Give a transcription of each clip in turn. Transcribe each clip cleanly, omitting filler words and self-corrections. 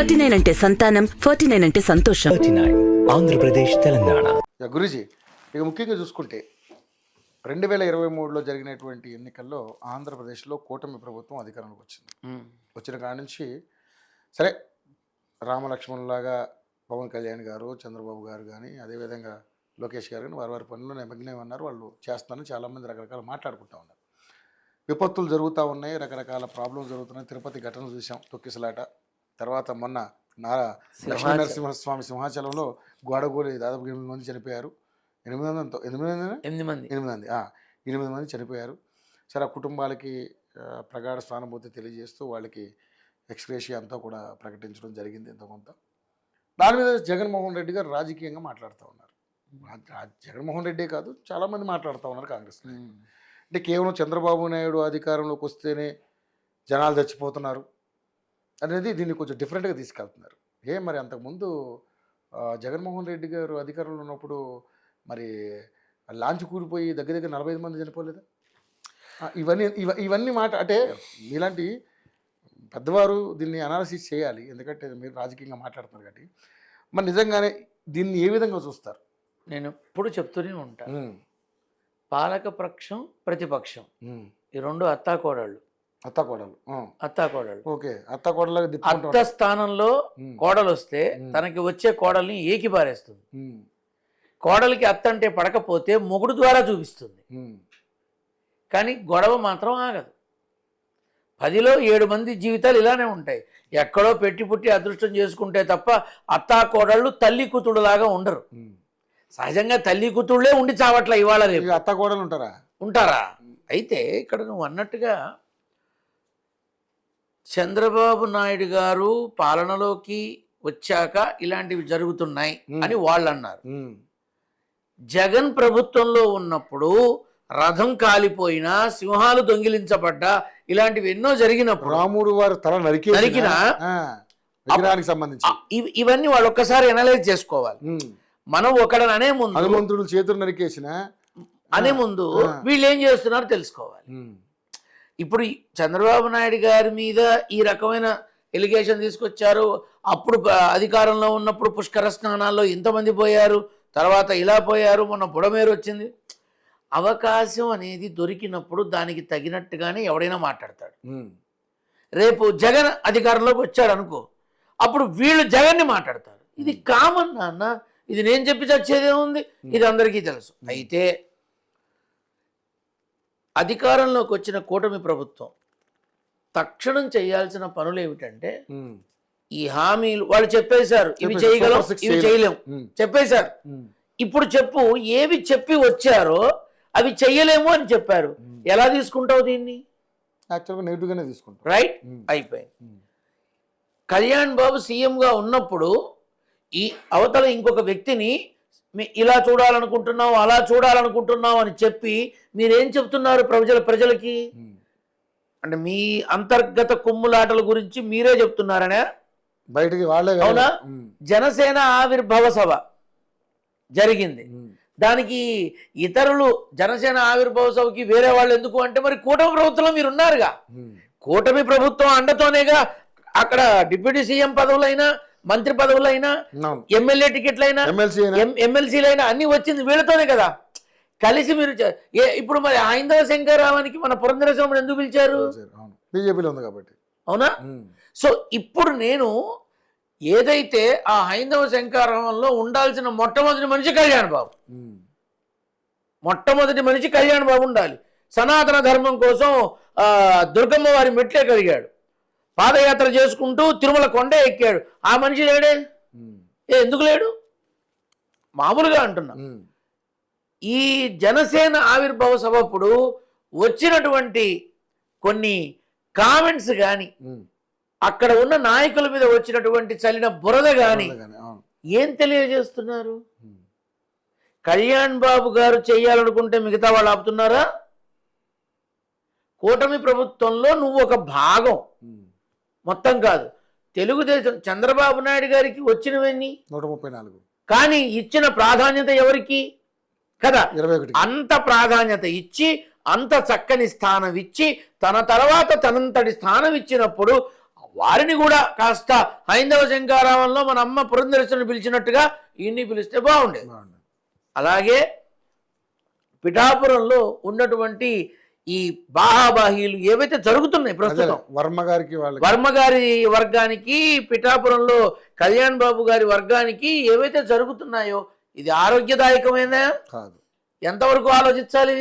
39 అంటే సంతానం, 49 అంటే సంతోషం. 39 ఆంధ్రప్రదేశ్ తెలంగాణ. గురూజీ, ఇక ముఖ్యంగా చూసుకుంటే 2023లో జరిగినటువంటి ఎన్నికల్లో ఆంధ్రప్రదేశ్లో కూటమి ప్రభుత్వం అధికారంలోకి వచ్చింది. వచ్చిన కాడి నుంచి సరే రామలక్ష్మణులాగా పవన్ కళ్యాణ్ గారు, చంద్రబాబు గారు కానీ, అదేవిధంగా లోకేష్ గారు కానీ వారి పనుల్లో నిమగ్నం ఉన్నారు. వాళ్ళు చేస్తారని చాలామంది రకరకాల మాట్లాడుకుంటూ ఉన్నారు. విపత్తులు జరుగుతూ ఉన్నాయి, రకరకాల ప్రాబ్లమ్స్ జరుగుతున్నాయి. తిరుపతి ఘటన చూసాం, తొక్కిసలాట. తర్వాత మొన్న లక్ష్మీ నరసింహస్వామి సింహాచలంలో గోడగోలి దాదాపు 8 మంది చనిపోయారు. 8 మంది చనిపోయారు. సరే ఆ కుటుంబాలకి ప్రగాఢ సానుభూతి తెలియజేస్తూ వాళ్ళకి ఎక్స్గ్రేషియా అంతా కూడా ప్రకటించడం జరిగింది ఎంతో కొంత. దాని మీద జగన్మోహన్ రెడ్డి గారు రాజకీయంగా మాట్లాడుతూ ఉన్నారు. జగన్మోహన్ రెడ్డే కాదు, చాలామంది మాట్లాడుతూ ఉన్నారు కాంగ్రెస్. అంటే కేవలం చంద్రబాబు నాయుడు అధికారంలోకి వస్తేనే జనాలు చచ్చిపోతున్నారు అనేది దీన్ని కొంచెం డిఫరెంట్గా తీసుకెళ్తున్నారు. మరి అంతకుముందు జగన్మోహన్ రెడ్డి గారు అధికారంలో ఉన్నప్పుడు మరి లాంచ్ కూలిపోయి దగ్గర 45 మంది చనిపోలేదా? ఇవన్నీ మాట అంటే మీలాంటి పెద్దవారు దీన్ని అనాలిసిస్ చేయాలి. ఎందుకంటే మీరు రాజకీయంగా మాట్లాడుతున్నారు కాబట్టి. మరి నిజంగానే దీన్ని ఏ విధంగా చూస్తారు? నేను ఎప్పుడు చెప్తూనే ఉంటాను, పాలక పక్షం ప్రతిపక్షం ఈ రెండు అత్తాకోడళ్ళు. ఓకే, అత్తాకోడలు అత్త స్థానంలో కోడలు వస్తే తనకి వచ్చే కోడల్ని ఏకి పారేస్తుంది. కోడలికి అత్త అంటే పడకపోతే మొగుడు ద్వారా చూపిస్తుంది. కానీ గొడవ మాత్రం ఆగదు. 10లో 7 మంది జీవితాలు ఇలానే ఉంటాయి. ఎక్కడో పెట్టి పుట్టి అదృష్టం చేసుకుంటే తప్ప అత్తా కోడళ్ళు తల్లి కూతుడులాగా ఉండరు. సహజంగా తల్లి కూతుళ్ళే ఉండి చావట్ల ఇవాళ రేపు. అత్తా కోడలు ఉంటారా? అయితే ఇక్కడ నువ్వు అన్నట్టుగా చంద్రబాబు నాయుడు గారు పాలనలోకి వచ్చాక ఇలాంటివి జరుగుతున్నాయి అని వాళ్ళు అన్నారు. జగన్ ప్రభుత్వంలో ఉన్నప్పుడు రథం కాలిపోయినా, సింహాలు దొంగిలించబడ్డా, ఇలాంటివి ఎన్నో జరిగినప్పుడు, రాముడు వారు తల నరికిన సంబంధించి ఇవన్నీ వాళ్ళు ఒక్కసారి అనలైజ్ చేసుకోవాలి. మనం ఒకడని అనే ముందు, హనుమంతుడు చేతులు నరికేసిన అనే ముందు వీళ్ళు ఏం చేస్తున్నారో తెలుసుకోవాలి. ఇప్పుడు చంద్రబాబు నాయుడు గారి మీద ఈ రకమైన ఎలిగేషన్ తీసుకొచ్చారు. అప్పుడు అధికారంలో ఉన్నప్పుడు పుష్కర స్నానాల్లో ఇంతమంది పోయారు, తర్వాత ఇలా పోయారు, మొన్న బుడమేరు వచ్చింది. అవకాశం అనేది దొరికినప్పుడు దానికి తగినట్టుగానే ఎవడైనా మాట్లాడతాడు. రేపు జగన్ అధికారంలోకి వచ్చాడు అనుకో, అప్పుడు వీళ్ళు జగన్ని మాట్లాడతారు. ఇది కామన్ నాన్న, ఇది నేను చెప్పి చచ్చేదే ఉంది, ఇది అందరికీ తెలుసు. అయితే అధికారంలోకి వచ్చిన కూటమి ప్రభుత్వం తక్షణం చేయాల్సిన పనులు ఏమిటంటే, ఈ హామీలు వాళ్ళు చెప్పేశారు, ఇవి చేయగలం, ఇవి చేయలేం చెప్పేశారు. ఇప్పుడు చెప్పు, ఏవి చెప్పి వచ్చారో అవి చెయ్యలేము అని చెప్పారు. ఎలా తీసుకుంటావు దీన్ని? రైట్, అయిపోయింది. కళ్యాణ్ బాబు సీఎంగా ఉన్నప్పుడు ఈ అవతల ఇంకొక వ్యక్తిని ఇలా చూడాలనుకుంటున్నావు, అలా చూడాలనుకుంటున్నావు అని చెప్పి మీరేం చెప్తున్నారు ప్రజలకి? అంటే మీ అంతర్గత కుమ్ములాటల గురించి మీరే చెప్తున్నారనే బయటికి వాళ్ళే. అవునా? జనసేన ఆవిర్భావ సభ జరిగింది. దానికి ఇతరులు జనసేన ఆవిర్భావ సభకి వేరే వాళ్ళు ఎందుకు అంటే, మరి కూటమి ప్రభుత్వంలో మీరు ఉన్నారుగా. కూటమి ప్రభుత్వం అండతోనేగా అక్కడ డిప్యూటీ సీఎం పదవులైనా, మంత్రి పదవులైనా, ఎమ్మెల్యే టికెట్లైనా, ఎమ్మెల్సీలైనా అన్ని వచ్చింది వీళ్ళతోనే కదా. కలిసి మీరు ఇప్పుడు మరి హైందవ శంకరరావానికి మన పురంధరేశ్వరుడు ఎందుకు పిలిచారు? బీజేపీలో ఉంది కాబట్టి. అవునా? సో ఇప్పుడు నేను ఏదైతే ఆ హైందవ శంకరరావంలో ఉండాల్సిన మొట్టమొదటి మనిషి కళ్యాణ్ బాబు, మొట్టమొదటి మనిషి కళ్యాణ్ బాబు ఉండాలి. సనాతన ధర్మం కోసం దుర్గమ్మ వారి మెట్లే కలిగాడు, పాదయాత్ర చేసుకుంటూ తిరుమల కొండే ఎక్కాడు. ఆ మనిషి లేడే? ఎందుకు లేడు? మామూలుగా అంటున్నా. ఈ జనసేన ఆవిర్భావ సభప్పుడు వచ్చినటువంటి కొన్ని కామెంట్స్ కానీ, అక్కడ ఉన్న నాయకుల మీద వచ్చినటువంటి చల్లిన బురద కానీ ఏం తెలియజేస్తున్నారు? కళ్యాణ్ బాబు గారు చేయాలనుకుంటే మిగతా వాళ్ళు ఆపుతున్నారా? కూటమి ప్రభుత్వంలో నువ్వు ఒక భాగం, మొత్తం కాదు. తెలుగుదేశం చంద్రబాబు నాయుడు గారికి వచ్చినవన్నీ 134, కానీ ఇచ్చిన ప్రాధాన్యత ఎవరికి కదా? అంత ప్రాధాన్యత ఇచ్చి, అంత చక్కని స్థానం ఇచ్చి, తన తర్వాత తనంతటి స్థానం ఇచ్చినప్పుడు వారిని కూడా కాస్త హైందవ శంకారావంలో మన అమ్మ పురంధరేశ్వరిని పిలిచినట్టుగా ఈయన్ని పిలిస్తే బాగుండేది. అలాగే పిఠాపురంలో ఉన్నటువంటి ఈ బాహాబాహీలు ఏవైతే జరుగుతున్నాయి ప్రస్తుతం వర్మ గారి వర్గానికి, పిఠాపురంలో కళ్యాణ్ బాబు గారి వర్గానికి ఏవైతే జరుగుతున్నాయో ఇది ఆరోగ్యదాయకమైనా కాదు. ఎంతవరకు ఆలోచించాలి?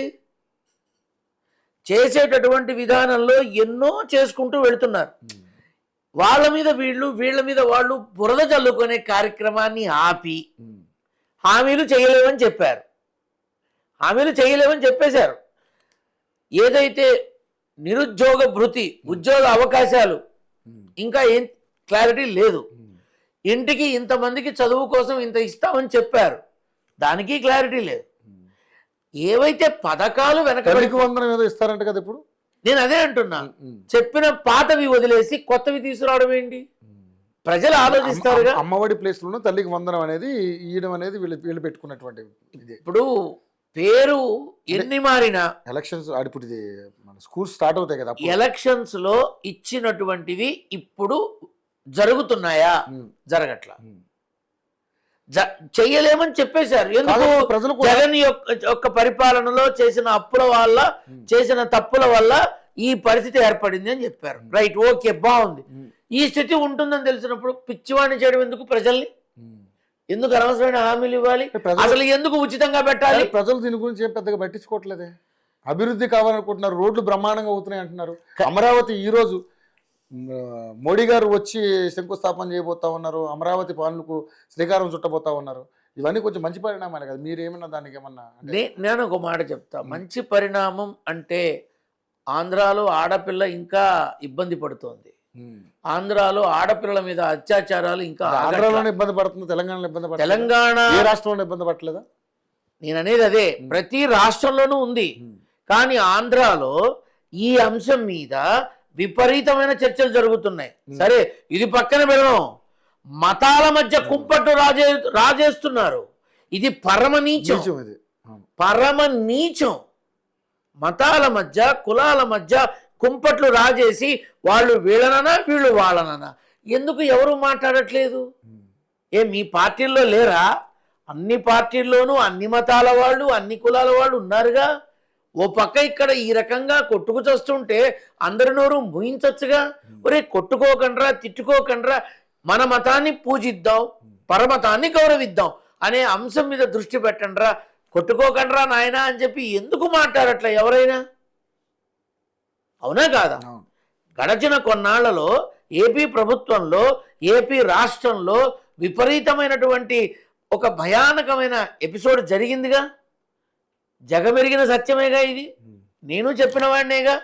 చేసేటటువంటి విధానంలో ఎన్నో చేసుకుంటూ వెళుతున్నారు. వాళ్ళ మీద వీళ్ళు, వీళ్ళ మీద వాళ్ళు బురద చల్లుకునే కార్యక్రమాన్ని ఆపి హామీలు చేయలేవని చెప్పారు. హామీలు చేయలేవని చెప్పేశారు. ఏదైతే నిరుద్యోగ భృతి, ఉద్యోగ అవకాశాలు ఇంకా ఏం క్లారిటీ లేదు. ఇంటికి ఇంతమందికి చదువు కోసం ఇంత ఇస్తామని చెప్పారు, దానికి క్లారిటీ లేదు. ఏవైతే పథకాలు తల్లికి వందనం ఏదో ఇస్తారంట కదా ఇప్పుడు. నేను అదే అంటున్నా, చెప్పిన పాతవి వదిలేసి కొత్తవి తీసుకురావడం ఏంటి? ప్రజలు ఆలోచిస్తారుగా. అమ్మఒడి ప్లేస్ లో తల్లికి వందనం అనేది ఇవ్వడం అనేది వీళ్ళు పెట్టుకున్నటువంటి ఇప్పుడు పేరు ఎన్ని మారినా ఎలక్షన్స్ ఇప్పుడు స్కూల్ స్టార్ట్ అవుతాయి కదా, ఎలక్షన్స్ లో ఇచ్చినటువంటివి ఇప్పుడు జరుగుతున్నాయా? జరగట్లా. చెయ్యలేమని చెప్పేశారు. ఎందుకు? జగన్ యొక్క పరిపాలనలో చేసిన అప్పుల వల్ల, చేసిన తప్పుల వల్ల ఈ పరిస్థితి ఏర్పడింది అని చెప్పారు. రైట్, ఓకే, బాగుంది. ఈ స్థితి ఉంటుందని తెలిసినప్పుడు పిచ్చివాణి చేయడం ఎందుకు? ప్రజల్ని ఎందుకు అనవసరమైన హామీలు ఇవ్వాలి? అసలు ఎందుకు ఉచితంగా పెట్టాలి? ప్రజలు దీని గురించి ఏం పెద్దగా పట్టించుకోవట్లేదే. అభివృద్ధి కావాలనుకుంటున్నారు, రోడ్లు బ్రహ్మాండంగా అవుతున్నాయి అంటున్నారు. అమరావతి ఈ రోజు మోడీ గారు వచ్చి శంకుస్థాపన చేయబోతా ఉన్నారు, అమరావతి పనులకు శ్రీకారం చుట్టబోతా ఉన్నారు. ఇవన్నీ కొంచెం మంచి పరిణామాలు కదా. మీరు ఏమన్నా దానికి ఏమన్నా? నేను ఒక మాట చెప్తా. మంచి పరిణామం అంటే ఆంధ్రాలో ఆడపిల్ల ఇంకా ఇబ్బంది పడుతోంది. ఆంధ్రాలో ఆడపిల్లల మీద అత్యాచారాలు ఇంకా ఆంధ్రాలోనే ఇబ్బంది పడుతుంది, తెలంగాణలో ఇబ్బంది పడుతుంది. తెలంగాణ ఏ రాష్ట్రంలో ఇబ్బంది పడలేదా? నేను అనేది అదే, ప్రతి రాష్ట్రంలోనూ ఉంది. కానీ ఆంధ్రాలో ఈ అంశం మీద విపరీతమైన చర్చలు జరుగుతున్నాయి. సరే, ఇది పక్కన పెడదాం. మతాల మధ్య కుంపట్టు రాజేస్తున్నారు. ఇది పరమ నీచం, పరమ నీచం. మతాల మధ్య, కులాల మధ్య కుంపట్లు రాజేసి వాళ్ళు వీళ్ళననా వీళ్ళు వాళ్ళననా. ఎందుకు ఎవరు మాట్లాడట్లేదు? మీ పార్టీల్లో లేరా? అన్ని పార్టీల్లోనూ అన్ని మతాల వాళ్ళు, అన్ని కులాల వాళ్ళు ఉన్నారుగా. ఓ పక్క ఇక్కడ ఈ రకంగా కొట్టుకు చస్తుంటే అందరి నోరు ముయించచ్చుగా. ఒరే, కొట్టుకోకండ్రా, తిట్టుకోకండ్రా, మన మతాన్ని పూజిద్దాం, పరమతాన్ని గౌరవిద్దాం అనే అంశం మీద దృష్టి పెట్టండ్రా, కొట్టుకోకండ్రా నాయనా అని చెప్పి ఎందుకు మాట్లాడట్లే ఎవరైనా? అవునా కాదా? గడచిన కొన్నాళ్లలో ఏపీ ప్రభుత్వంలో, ఏపీ రాష్ట్రంలో విపరీతమైనటువంటి ఒక భయానకమైన ఎపిసోడ్ జరిగిందిగా. జగమెరిగిన సత్యమేగా ఇది. నేను చెప్పిన వాడినేగా.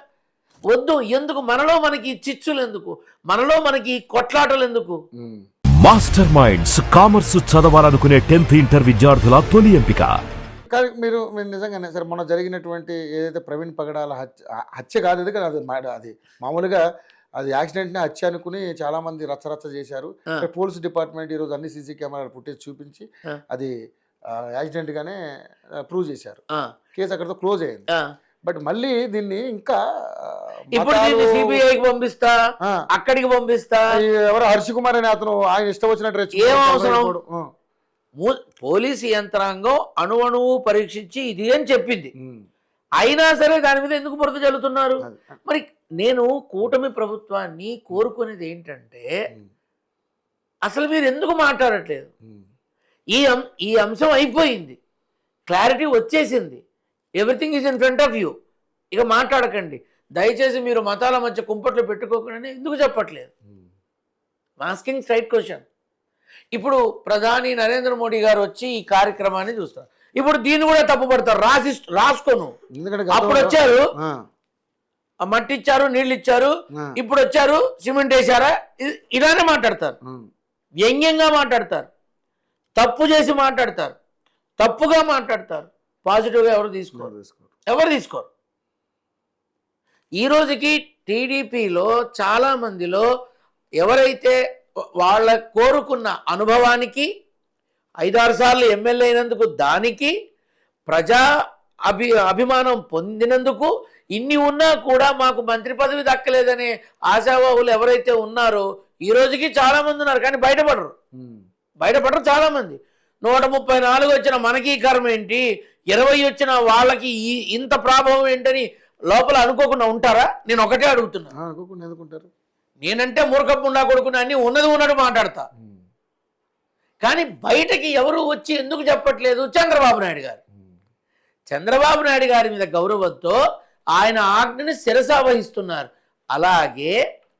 వద్దు, ఎందుకు మనలో మనకి చిచ్చులు ఎందుకు, మనలో మనకి కొట్లాటలు ఎందుకు? మాస్టర్ మైండ్స్ కామర్స్ చదవాలనుకునే 10th ఇంటర్ విద్యార్థుల తొలి ఎంపిక. కానీ మీరు నిజంగానే సరే, మొన్న జరిగినటువంటి ఏదైతే ప్రవీణ్ పగడాల హత్య కాదు, ఇది అది మామూలుగా అది యాక్సిడెంట్నే హత్య అనుకుని చాలా మంది రచ్చరచ్చ చేశారు. పోలీస్ డిపార్ట్మెంట్ ఈరోజు అన్ని సీసీ కెమెరాలు ఫుటేజ్ చూపించి అది యాక్సిడెంట్ గానే ప్రూవ్ చేశారు. కేసు అక్కడితో క్లోజ్ అయింది. బట్ మళ్ళీ దీన్ని ఇంకా సిబిఐకి పంపిస్తా, అక్కడికి పంపిస్తా. ఎవరో హర్ష్ కుమార్ అనే అతను ఆయన ఇష్టం వచ్చినట్టు ఏం అవసరం? పోలీసు యంత్రాంగం అణువణువు పరీక్షించి ఇది అని చెప్పింది. అయినా సరే దాని మీద ఎందుకు బురద చల్లుతున్నారు? మరి నేను కూటమి ప్రభుత్వాన్ని కోరుకునేది ఏంటంటే, అసలు మీరు ఎందుకు మాట్లాడట్లేదు? ఈ అంశం అయిపోయింది, క్లారిటీ వచ్చేసింది, everything is in front of you. ఇక మాట్లాడకండి దయచేసి. మీరు మతాల మధ్య కుంపట్లు పెట్టుకోకుండా ఎందుకు చెప్పట్లేదు? Asking straight question. ఇప్పుడు ప్రధాని నరేంద్ర మోడీ గారు వచ్చి ఈ కార్యక్రమాన్ని చూస్తారు. ఇప్పుడు దీన్ని కూడా తప్పుపడతారు. రాసుకోను. అప్పుడు వచ్చారు, మట్టి ఇచ్చారు, నీళ్ళు ఇచ్చారు, ఇప్పుడు వచ్చారు సిమెంట్ వేశారా, ఇలానే మాట్లాడతారు. వ్యంగ్యంగా మాట్లాడతారు, తప్పు చేసి మాట్లాడతారు, తప్పుగా మాట్లాడతారు. పాజిటివ్గా ఎవరు తీసుకోరు. ఈ రోజుకి టీడీపీలో చాలా మందిలో ఎవరైతే వాళ్ళ కోరుకున్న అనుభవానికి, 5-6 సార్లు ఎమ్మెల్యే అయినందుకు, దానికి ప్రజా అభిమానం పొందినందుకు ఇన్ని ఉన్నా కూడా మాకు మంత్రి పదవి దక్కలేదనే ఆశావాహులు ఎవరైతే ఉన్నారో ఈ రోజుకి చాలా మంది ఉన్నారు, కానీ బయటపడరు చాలా మంది. 134 వచ్చిన మనకి కర్మ ఏంటి, 20 వచ్చిన వాళ్ళకి ఇంత ప్రభావం ఏంటని లోపల అనుకోకుండా ఉంటారా? నేను ఒకటే అడుగుతున్నా. అనుకుంటారు. నేనంటే మూర్ఖపుండా కొడుకుని అన్ని ఉన్నది ఉన్నట్టు మాట్లాడతా, కానీ బయటకి ఎవరు వచ్చి ఎందుకు చెప్పట్లేదు? చంద్రబాబు నాయుడు గారు. చంద్రబాబు నాయుడు గారి మీద గౌరవంతో ఆయన ఆజ్ఞని శిరసా వహిస్తున్నారు. అలాగే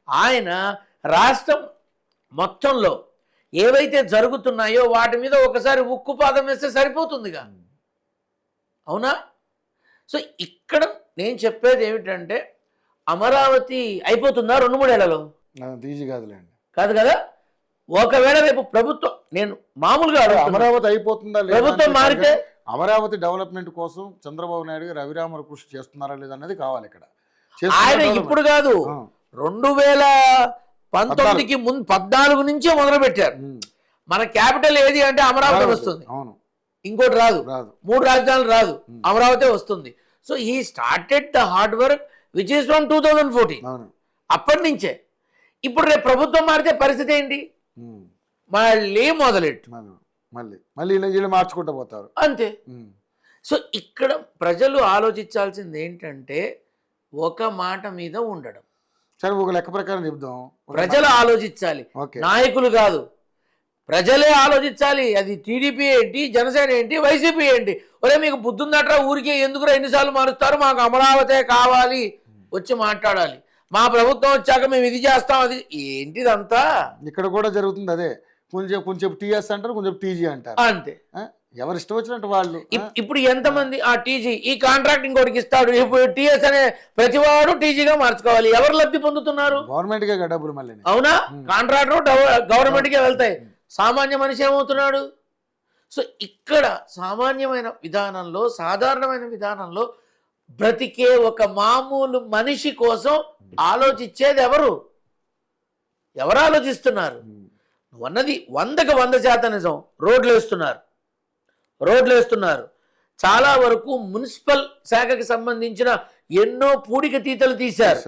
ఆయన రాష్ట్రం మొత్తంలో ఏవైతే జరుగుతున్నాయో వాటి మీద ఒకసారి ఉక్కుపాదం వేస్తే సరిపోతుందిగా, అవునా? సో ఇక్కడ నేను చెప్పేది ఏమిటంటే, అమరావతి అయిపోతుందా 2-3 ఏళ్లలో? కాదు కదా. ఒకవేళ రేపు ప్రభుత్వం, నేను మామూలుగా అమరావతి అయిపోతుందా ప్రభుత్వం మారితే, అమరావతి డెవలప్మెంట్ కోసం చంద్రబాబు నాయుడు గారు అవిరామ కృషి చేస్తున్నారా లేదా అనేది కావాలి ఇక్కడ. ఆయన ఇప్పుడు కాదు, 2019కి ముందు 14 నుంచే మొదలు పెట్టారు. మన క్యాపిటల్ ఏది అంటే అమరావతి వస్తుంది, ఇంకోటి రాదు, 3 రాజధానులు రాదు, అమరావతి వస్తుంది. So he started the hard work which is from 2014. అప్పటి నుంచే. ఇప్పుడు రేపు ప్రభుత్వం మారితే పరిస్థితి ఏంటి? మళ్ళీ మొదలెట్టు, మళ్ళీ మార్చుకుంటూ పోతారు అంతే. సో ఇక్కడ ప్రజలు ఆలోచించాల్సింది ఏంటంటే, ఒక మాట మీద ఉండడం. సరే, ఒక లెక్క ప్రకారం చెప్దాం. ప్రజలు ఆలోచించాలి, నాయకులు కాదు, ప్రజలే ఆలోచించాలి. అది టీడీపీ ఏంటి, జనసేన ఏంటి, వైసీపీ ఏంటి? ఒరే మీకు బుద్ధుందట్రా, ఊరికే ఎందుకురా ఎన్నిసార్లు మారుస్తారు? మాకు అమరావతే కావాలి వచ్చి మాట్లాడాలి. మా ప్రభుత్వం వచ్చాక మేము ఇది చేస్తాం, అది ఏంటిదంతా. ఇక్కడ కూడా జరుగుతుంది అదే. కొంచెం టీఎస్ అంటారు, కొంచెం టీజీ అంటారు, అంతే. ఎవరు ఇష్టం వచ్చినట్టు వాళ్ళు. ఇప్పుడు ఎంతమంది ఆ టీజీ ఈ కాంట్రాక్ట్ ఇంకోటికి ఇస్తాడు, ఇప్పుడు టీఎస్ అనే ప్రతివాడు టీజీగా మార్చుకోవాలి. ఎవరు లబ్ధి పొందుతున్నారు? గవర్నమెంట్ కే డబ్బులు మళ్ళీ. అవునా? కాంట్రాక్టర్ గవర్నమెంట్ కే వెళ్తాయి, సామాన్య మనిషి ఏమవుతున్నాడు? సో ఇక్కడ సామాన్యమైన విధానంలో, సాధారణమైన విధానంలో బ్రతికే ఒక మామూలు మనిషి కోసం ఆలోచించేది ఎవరు ఆలోచిస్తున్నారు? అన్నది 100కి 100% నిజం. రోడ్లు వేస్తున్నారు. చాలా వరకు మున్సిపల్ శాఖకి సంబంధించిన ఎన్నో పూడిక తీతలు తీశారు.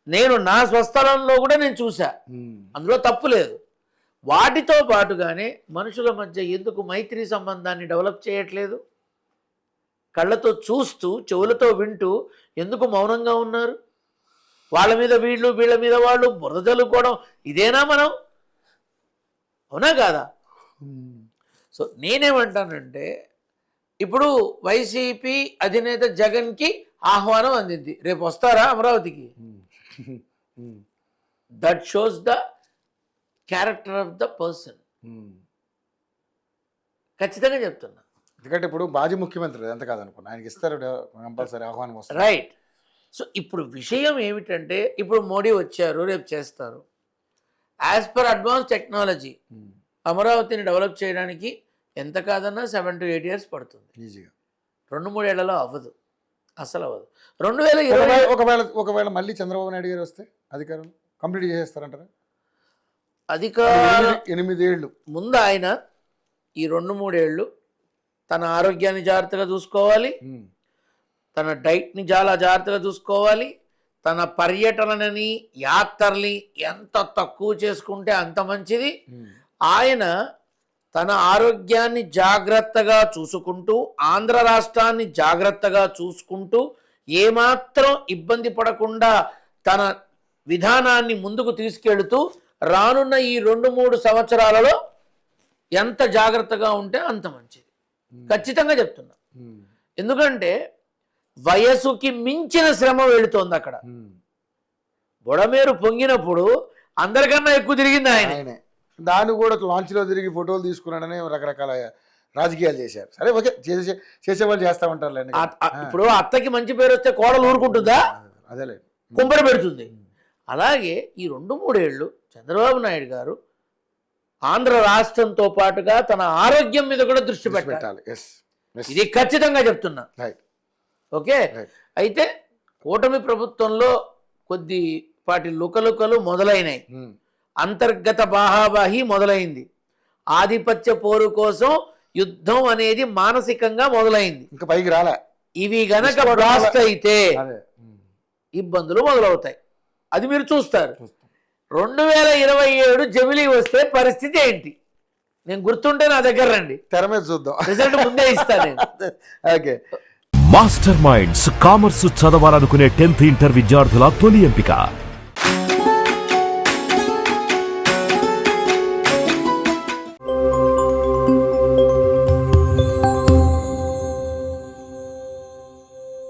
నేను నా స్వస్థలంలో కూడా నేను చూసా, అందులో తప్పు లేదు. వాటితో పాటుగానే మనుషుల మధ్య ఎందుకు మైత్రి సంబంధాన్ని డెవలప్ చేయట్లేదు? కళ్ళతో చూస్తూ, చెవులతో వింటూ ఎందుకు మౌనంగా ఉన్నారు? వాళ్ళ మీద వీళ్ళు, వీళ్ళ మీద వాళ్ళు బురద జల్లుకోవడం ఇదేనా మనం? అవునా కాదా? సో నేనేమంటానంటే, ఇప్పుడు వైసీపీ అధినేత జగన్కి ఆహ్వానం అందింది, రేపు వస్తారా అమరావతికి? That shows the character of the person. ఖచ్చితంగా చెప్తున్నా. ఎందుకంటే ఇప్పుడు మాజీ ముఖ్యమంత్రి ఎంత కాదనుకున్నా, ఆయనకి ఇస్తారు కంపల్సరీ ఆహ్వానం వస్తుంది, రైట్? సో ఇప్పుడు విషయం ఏమిటంటే, ఇప్పుడు మోడీ వచ్చారు, రేపు చేస్తారు. యాజ్ పర్ అడ్వాన్స్ టెక్నాలజీ అమరావతిని డెవలప్ చేయడానికి ఎంత కాదన్నా 7 to 8 years పడుతుంది ఈజీగా. 2-3 ఏళ్లలో అవ్వదు, అసలు అవ్వదు. 2020 ఒకవేళ మళ్ళీ చంద్రబాబు నాయుడు గారు వస్తే అధికారం కంప్లీట్ చేసేస్తారంటారా? అధికారం 8 ఏళ్ళు ముందు ఆయన ఈ 2-3 ఏళ్ళు తన ఆరోగ్యాన్ని జాగ్రత్తగా చూసుకోవాలి, తన డైట్ని చాలా జాగ్రత్తగా చూసుకోవాలి, తన పర్యటనని, యాత్రల్ని ఎంత తక్కువ చేసుకుంటే అంత మంచిది. ఆయన తన ఆరోగ్యాన్ని జాగ్రత్తగా చూసుకుంటూ, ఆంధ్ర రాష్ట్రాన్ని జాగ్రత్తగా చూసుకుంటూ, ఏమాత్రం ఇబ్బంది పడకుండా తన విధానాన్ని ముందుకు తీసుకెళ్తూ రానున్న ఈ 2-3 సంవత్సరాలలో ఎంత జాగ్రత్తగా ఉంటే అంత మంచిది. ఖచ్చితంగా చెప్తున్నా. ఎందుకంటే వయసుకి మించిన శ్రమ వెళుతోంది అక్కడ. బుడమేరు పొంగినప్పుడు అందరికన్నా ఎక్కువ తిరిగింది ఆయనే. దాన్ని కూడా లాంచ్లో తిరిగి ఫోటోలు తీసుకున్నాడని రకరకాల రాజకీయాలు చేశారు. సరే, ఓకే, చేసేవాళ్ళు చేస్తా ఉంటారు. ఇప్పుడు అత్తకి మంచి పేరు వస్తే కోడలు ఊరుకుంటుందా? అదేలే, కుంపర పెడుతుంది. అలాగే ఈ 2-3 ఏళ్ళు చంద్రబాబు నాయుడు గారు ఆంధ్ర రాష్ట్రంతో పాటుగా తన ఆరోగ్యం మీద కూడా దృష్టి పెట్టాలి. ఇది ఖచ్చితంగా చెప్తున్నా. ఓకే, అయితే కూటమి ప్రభుత్వంలో కొద్దిపాటి లుకలుకలు మొదలైనాయి, అంతర్గత బాహాబాహి మొదలైంది, ఆధిపత్య పోరు కోసం యుద్ధం అనేది మానసికంగా మొదలైంది. ఇంకా పైకి రాలే. ఇవి గనక బ్లాస్ట్ అయితే అదే ఇబ్బందులు మొదలవుతాయి. అది మీరు చూస్తారు. 2027 జమిలీ వస్తే పరిస్థితి ఏంటి? నేను గుర్తుంటే నా దగ్గర రండి, తెర మీద చూద్దాం. రిజల్ట్ ముందే ఇస్తాను నేను. ఓకే. మాస్టర్ మైండ్స్ కామర్సు చదవాలనుకునే 10th ఇంటర్ విద్యార్థుల తొలి ఎంపిక